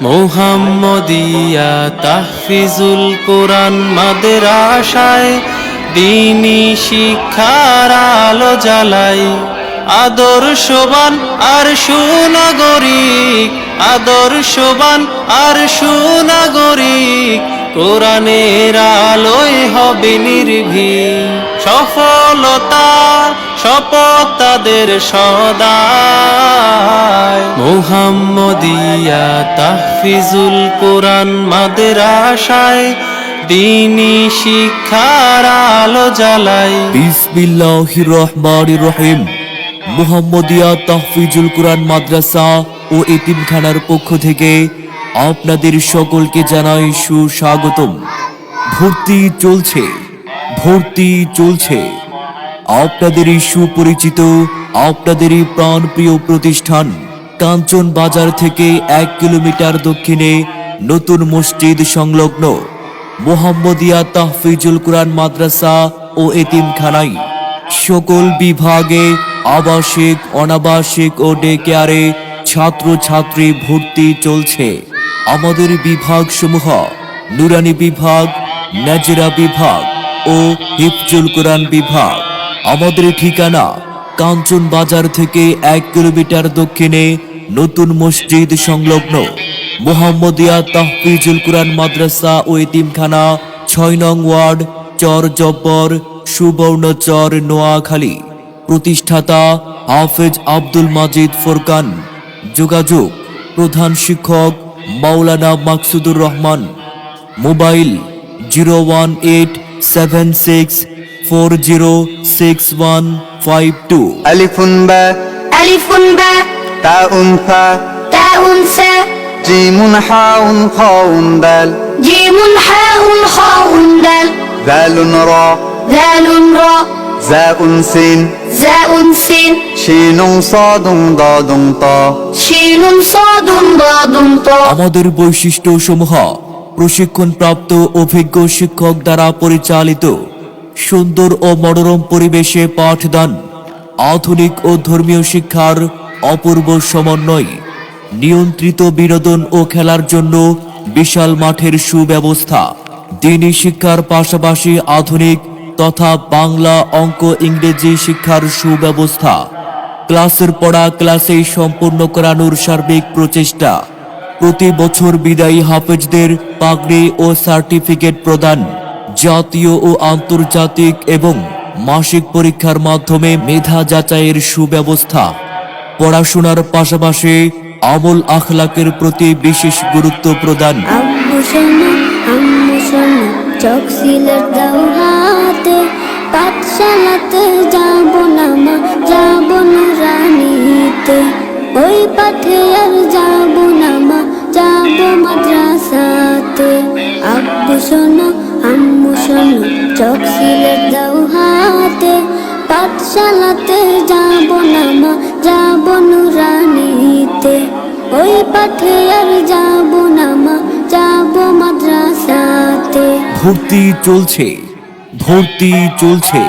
মুহাম্মদিয়া তাহফিজুল কোরআন মাদ্রাসায় দ্বীনি শিক্ষার আলো জ্বালাই। আদর্শবান আর সুনাগরিক, আদর্শবান আর সুনাগরিক, কোরআনের আলোয় হবে নির্ভীক। সফলতা শপথ তাদের সদায়। মুহাম্মদিয়া তাহফিজুল কোরআন মাদ্রাসায় দ্বীনি শিক্ষার আলো জ্বালাই। বিসমিল্লাহির রহমানির রহিম। মুহাম্মদিয়া তাহফিজুল কোরআন মাদ্রাসা ও এতিমখানার পক্ষ থেকে আপনাদের সকলকে জানাই সুস্বাগতম। ভর্তি চলছে, ভর্তি চলছে। আপনাদেরই সুপরিচিত, আপনাদেরই প্রাণপ্রিয় প্রতিষ্ঠান কাঞ্চন বাজার থেকে 1 কিলোমিটার দক্ষিণে নতুন মসজিদ সংলগ্ন মুহাম্মদিয়া তাহফিজুল কোরআন মাদ্রাসা ও এতিমখানায় সকল বিভাগে আবাসিক, অনাবাসিক ও ডে কেয়ারে ছাত্রছাত্রী ভর্তি চলছে। আমাদের বিভাগসমূহ নুরানি বিভাগ, নাজরা বিভাগ ও হিফজুল কোরআন বিভাগ। আমাদের ঠিকানা কাঞ্চন বাজার থেকে 1 কিলোমিটার দক্ষিণে নতুন মসজিদ সংলগ্ন মুহাম্মদিয়া তাহফিজুল কোরআন মাদ্রাসা ও এতিমখানা, 6 নং ওয়ার্ড, চর জব্বর, সুবর্ণচর, নোয়াখালী। প্রতিষ্ঠাতা হাফেজ আব্দুল মাজিদ ফোরকান। যোগাযোগ প্রধান শিক্ষক মাওলানা মাকসুদুর রহমান। মোবাইল 01876406152। আলিফুন বা আলিফুন বা তাউন ফা তাউন সা জিমুন হাউন খাউন দাল জিমুন হাউন খাউন দাল দালুন রা দালুন রা জাউন সিন জাউন সিন শিনুন সাদুন দাদুন তা শিনুন সাদুন দাদুন তা। আমাদের বৈশিষ্ট্যসমূহ: প্রশিক্ষণপ্রাপ্ত অভিজ্ঞ শিক্ষক দ্বারা পরিচালিত, সুন্দর ও মনোরম পরিবেশে পাঠদান, আধুনিক ও ধর্মীয় শিক্ষার অপূর্ব সমন্বয়, নিয়ন্ত্রিত বিনোদন ও খেলার জন্য বিশাল মাঠের সুব্যবস্থা, দ্বীনি শিক্ষার পাশাপাশি আধুনিক তথা বাংলা, অঙ্ক, ইংরেজি শিক্ষার সুব্যবস্থা, ক্লাসের পড়া ক্লাসেই সম্পূর্ণ করানোর সার্বিক প্রচেষ্টা, প্রতি বছর বিদায়ী হাফেজদের পাগড়ি ও সার্টিফিকেট প্রদান, জাতীয় ও আন্তর্জাতিক এবং মাসিক পরীক্ষার মাধ্যমে মেধা যাচাইয়ের সুব্যবস্থা, পড়াশোনার পাশাপাশি আমল আখলাকের প্রতি বিশেষ গুরুত্ব প্রদান। আম্মু শোনো, চোখ সিলেট দাও হাতে, পাঠশালাতে যাব না মা, যাব নুরানিতে, ওই পাঠে আর যাব না মা, যাব মাদ্রাসাতে। আব্বু শোনো, আম্মু শোনো, চোখ সিলেট দাও হাতে, পাঠশালাতে যাব না মা, যাব নুরানিতে, ওই পাঠে আর যাব না মা, যাব মাদ্রাসাতে। ভর্তি চলছে, ভর্তি চলছে।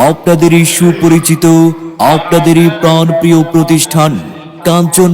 আপনাদেরই সুপরিচিত, আপনাদেরই প্রাণপ্রিয় প্রতিষ্ঠান কাঞ্চন